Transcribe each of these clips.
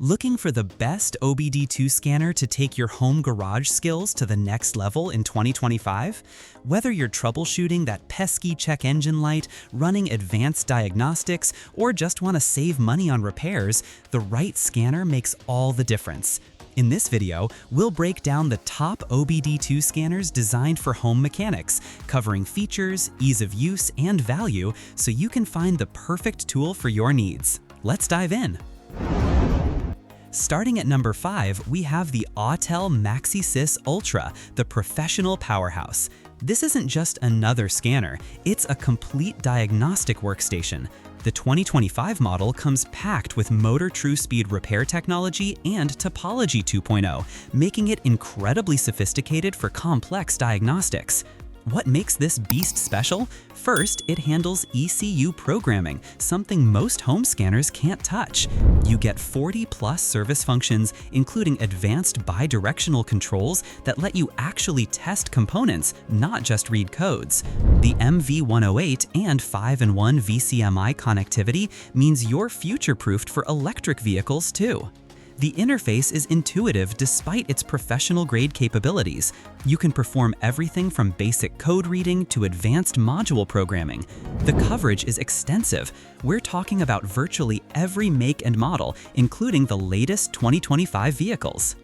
Looking for the best OBD2 scanner to take your home garage skills to the next level in 2025? Whether you're troubleshooting that pesky check engine light, running advanced diagnostics, or just want to save money on repairs, the right scanner makes all the difference. In this video, we'll break down the top OBD2 scanners designed for home mechanics, covering features, ease of use, and value so you can find the perfect tool for your needs. Let's dive in. Starting at number 5, we have the Autel MaxiSys Ultra, the professional powerhouse. This isn't just another scanner, it's a complete diagnostic workstation. The 2025 model comes packed with motor true speed repair technology and topology 2.0, making it incredibly sophisticated for complex diagnostics. What makes this beast special? First, it handles ECU programming, something most home scanners can't touch. You get 40+ service functions, including advanced bidirectional controls that let you actually test components, not just read codes. The MV108 and 5-in-1 VCMI connectivity means you're future-proofed for electric vehicles too. The interface is intuitive despite its professional-grade capabilities. You can perform everything from basic code reading to advanced module programming. The coverage is extensive. We're talking about virtually every make and model, including the latest 2025 vehicles.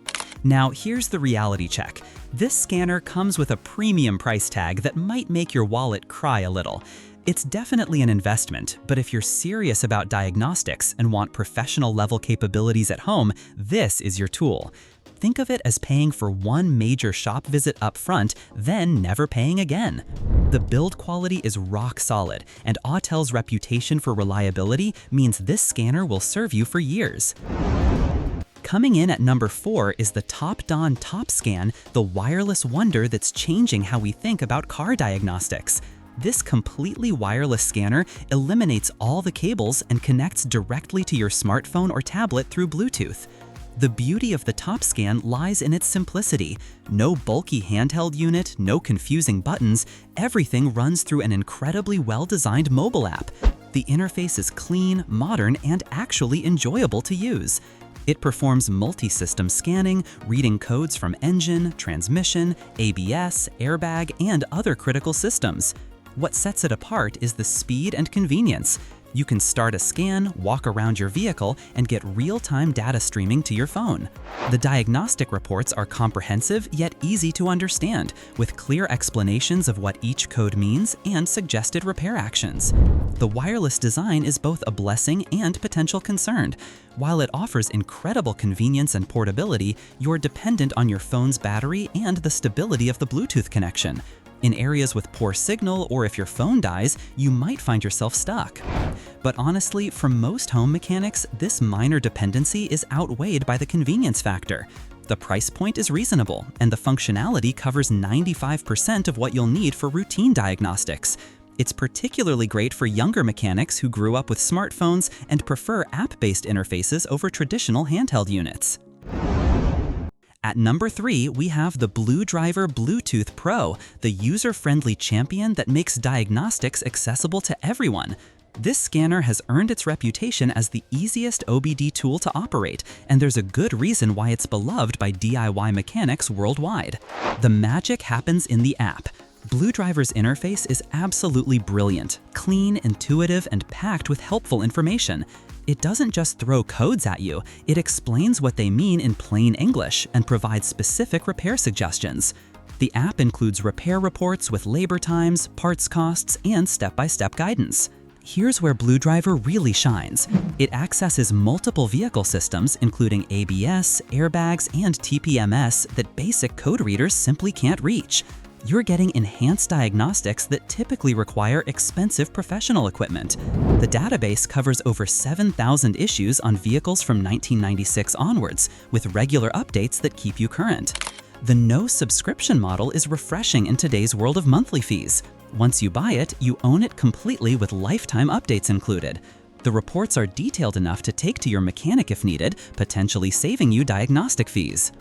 Now, here's the reality check. This scanner comes with a premium price tag that might make your wallet cry a little. It's definitely an investment, but if you're serious about diagnostics and want professional-level capabilities at home, this is your tool. Think of it as paying for one major shop visit up front, then never paying again. The build quality is rock solid, and Autel's reputation for reliability means this scanner will serve you for years. Coming in at number 4 is the TOPDON TopScan, the wireless wonder that's changing how we think about car diagnostics. This completely wireless scanner eliminates all the cables and connects directly to your smartphone or tablet through Bluetooth. The beauty of the TopScan lies in its simplicity. No bulky handheld unit, no confusing buttons, everything runs through an incredibly well-designed mobile app. The interface is clean, modern, and actually enjoyable to use. It performs multi-system scanning, reading codes from engine, transmission, ABS, airbag, and other critical systems. What sets it apart is the speed and convenience. You can start a scan, walk around your vehicle, and get real-time data streaming to your phone. The diagnostic reports are comprehensive yet easy to understand, with clear explanations of what each code means and suggested repair actions. The wireless design is both a blessing and potential concern. While it offers incredible convenience and portability, you're dependent on your phone's battery and the stability of the Bluetooth connection. In areas with poor signal, or if your phone dies, you might find yourself stuck. But honestly, for most home mechanics, this minor dependency is outweighed by the convenience factor. The price point is reasonable, and the functionality covers 95% of what you'll need for routine diagnostics. It's particularly great for younger mechanics who grew up with smartphones and prefer app-based interfaces over traditional handheld units. At number 3, we have the BlueDriver Bluetooth Pro, the user-friendly champion that makes diagnostics accessible to everyone. This scanner has earned its reputation as the easiest OBD tool to operate, and there's a good reason why it's beloved by DIY mechanics worldwide. The magic happens in the app. BlueDriver's interface is absolutely brilliant, clean, intuitive, and packed with helpful information. It doesn't just throw codes at you, it explains what they mean in plain English and provides specific repair suggestions. The app includes repair reports with labor times, parts costs, and step-by-step guidance. Here's where BlueDriver really shines. It accesses multiple vehicle systems, including ABS, airbags, and TPMS that basic code readers simply can't reach. You're getting enhanced diagnostics that typically require expensive professional equipment. The database covers over 7,000 issues on vehicles from 1996 onwards, with regular updates that keep you current. The no-subscription model is refreshing in today's world of monthly fees. Once you buy it, you own it completely with lifetime updates included. The reports are detailed enough to take to your mechanic if needed, potentially saving you diagnostic fees.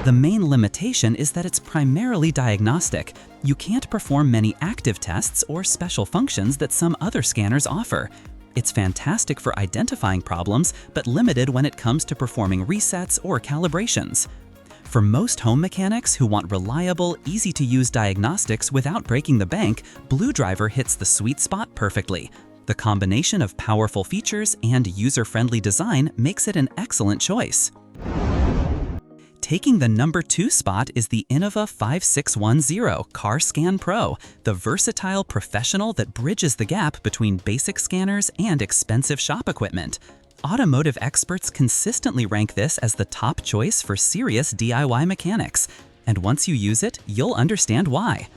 The main limitation is that it's primarily diagnostic. You can't perform many active tests or special functions that some other scanners offer. It's fantastic for identifying problems, but limited when it comes to performing resets or calibrations. For most home mechanics who want reliable, easy-to-use diagnostics without breaking the bank, BlueDriver hits the sweet spot perfectly. The combination of powerful features and user-friendly design makes it an excellent choice. Taking the number 2 spot is the Innova 5610 Car Scan Pro, the versatile professional that bridges the gap between basic scanners and expensive shop equipment. Automotive experts consistently rank this as the top choice for serious DIY mechanics. And once you use it, you'll understand why.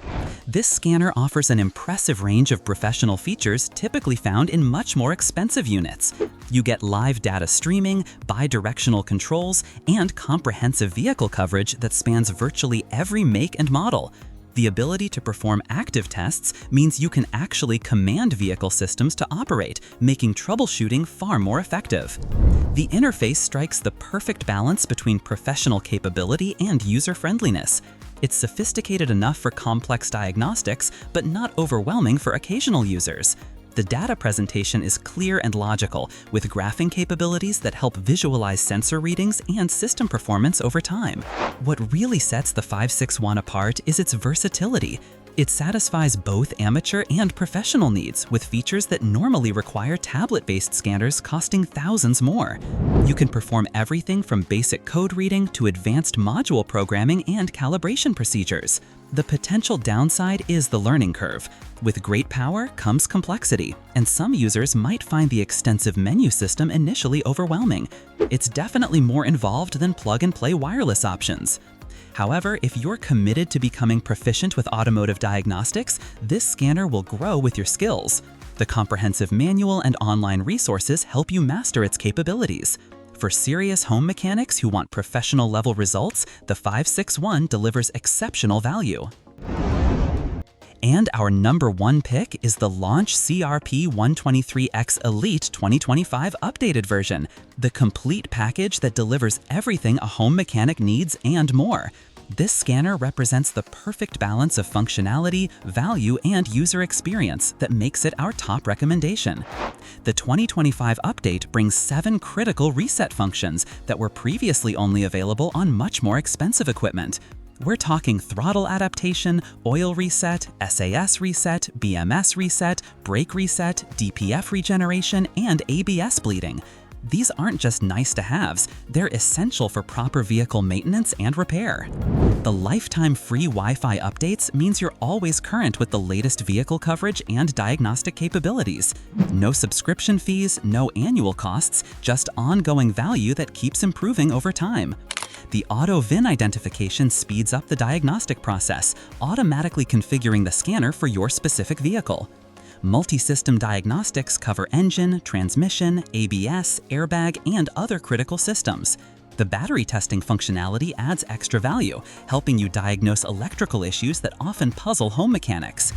This scanner offers an impressive range of professional features typically found in much more expensive units. You get live data streaming, bidirectional controls, and comprehensive vehicle coverage that spans virtually every make and model. The ability to perform active tests means you can actually command vehicle systems to operate, making troubleshooting far more effective. The interface strikes the perfect balance between professional capability and user-friendliness. It's sophisticated enough for complex diagnostics, but not overwhelming for occasional users. The data presentation is clear and logical, with graphing capabilities that help visualize sensor readings and system performance over time. What really sets the 561 apart is its versatility. It satisfies both amateur and professional needs with features that normally require tablet-based scanners costing thousands more. You can perform everything from basic code reading to advanced module programming and calibration procedures. The potential downside is the learning curve. With great power comes complexity, and some users might find the extensive menu system initially overwhelming. It's definitely more involved than plug-and-play wireless options. However, if you're committed to becoming proficient with automotive diagnostics, this scanner will grow with your skills. The comprehensive manual and online resources help you master its capabilities. For serious home mechanics who want professional-level results, the 561 delivers exceptional value. And our number 1 pick is the Launch CRP123X Elite 2025 updated version, the complete package that delivers everything a home mechanic needs and more. This scanner represents the perfect balance of functionality, value, and user experience that makes it our top recommendation. The 2025 update brings 7 critical reset functions that were previously only available on much more expensive equipment. We're talking throttle adaptation, oil reset, SAS reset, BMS reset, brake reset, DPF regeneration, and ABS bleeding. These aren't just nice-to-haves, they're essential for proper vehicle maintenance and repair. The lifetime free Wi-Fi updates means you're always current with the latest vehicle coverage and diagnostic capabilities. No subscription fees, no annual costs, just ongoing value that keeps improving over time. The auto VIN identification speeds up the diagnostic process, automatically configuring the scanner for your specific vehicle. Multi-system diagnostics cover engine, transmission, ABS, airbag, and other critical systems. The battery testing functionality adds extra value, helping you diagnose electrical issues that often puzzle home mechanics.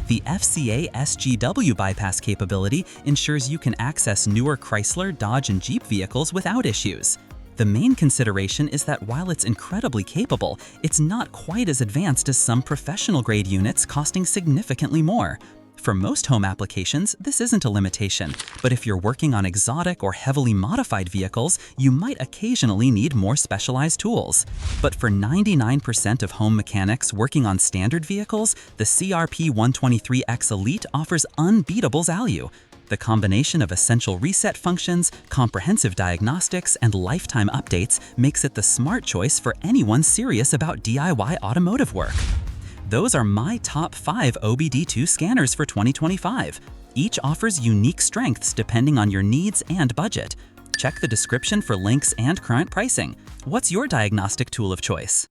The FCA SGW bypass capability ensures you can access newer Chrysler, Dodge, and Jeep vehicles without issues. The main consideration is that while it's incredibly capable, it's not quite as advanced as some professional-grade units costing significantly more. For most home applications, this isn't a limitation, but if you're working on exotic or heavily modified vehicles, you might occasionally need more specialized tools. But for 99% of home mechanics working on standard vehicles, the CRP123X Elite offers unbeatable value. The combination of essential reset functions, comprehensive diagnostics, and lifetime updates makes it the smart choice for anyone serious about DIY automotive work. Those are my top 5 OBD2 scanners for 2025. Each offers unique strengths depending on your needs and budget. Check the description for links and current pricing. What's your diagnostic tool of choice?